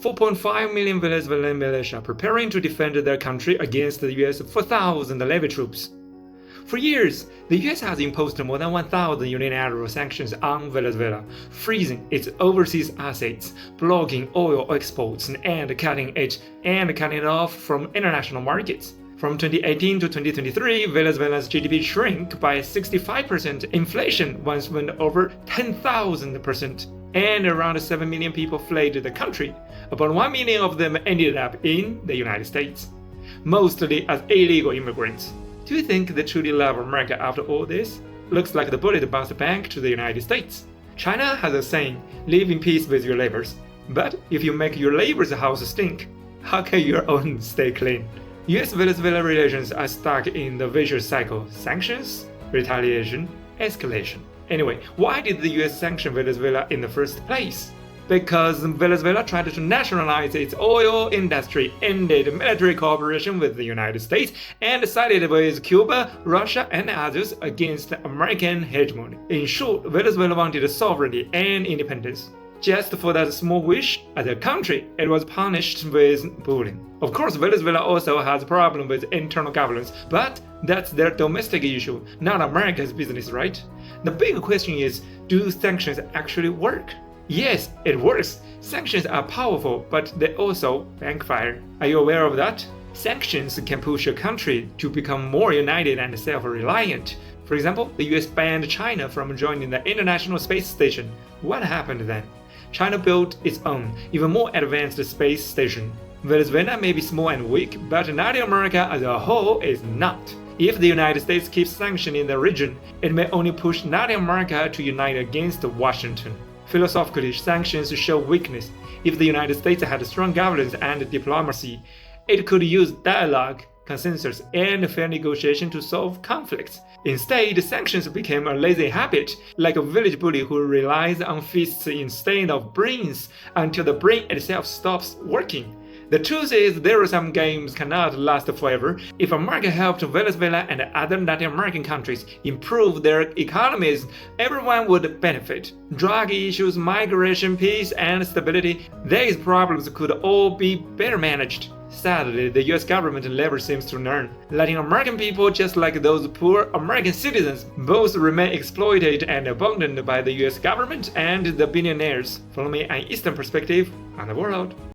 4.5 million Venezuelan militia preparing to defend their country against the US 4,000 levy troops. For years, the US has imposed more than 1,000 unilateral sanctions on Venezuela, freezing its overseas assets, blocking oil exports, and cutting it off from international markets. From 2018 to 2023, Venezuela's GDP shrank by 65%, inflation once went over 10,000%, and around 7 million people fled the country. About 1 million of them ended up in the United States, mostly as illegal immigrants. Do you think they truly love America after all this? Looks like the bullet bounced back to the United States. China has a saying, live in peace with your neighbors. But if you make your neighbor's house stink, how can your own stay clean? US-Venezuela relations are stuck in the vicious cycle: sanctions, retaliation, escalation. Anyway, why did the US sanction Venezuela in the first place? Because Venezuela tried to nationalize its oil industry, ended military cooperation with the United States, and sided with Cuba, Russia, and others against American hegemony. In short, Venezuela wanted sovereignty and independence. Just for that small wish, as a country, it was punished with bullying. Of course, Venezuela also has a problem with internal governance, but that's their domestic issue, not America's business, right? The big question is, do sanctions actually work? Yes, it works. Sanctions are powerful, but they also backfire. Are you aware of that? Sanctions can push a country to become more united and self-reliant. For example, the US banned China from joining the International Space Station. What happened then? China built its own, even more advanced space station. Venezuela may be small and weak, but Latin America as a whole is not. If the United States keeps sanctioning the region, it may only push Latin America to unite against Washington. Philosophically, sanctions show weakness. If the United States had strong governance and diplomacy, it could use dialogue, consensus, and fair negotiation to solve conflicts. Instead, sanctions became a lazy habit, like a village bully who relies on fists instead of brains until the brain itself stops working. The truth is, there are some games cannot last forever. If America helped Venezuela and other Latin American countries improve their economies, everyone would benefit. Drug issues, migration, peace, and stability, these problems could all be better managed. Sadly, the US government never seems to learn. Latin American people, just like those poor American citizens, both remain exploited and abandoned by the US government and the billionaires. Follow me an Eastern perspective on the world.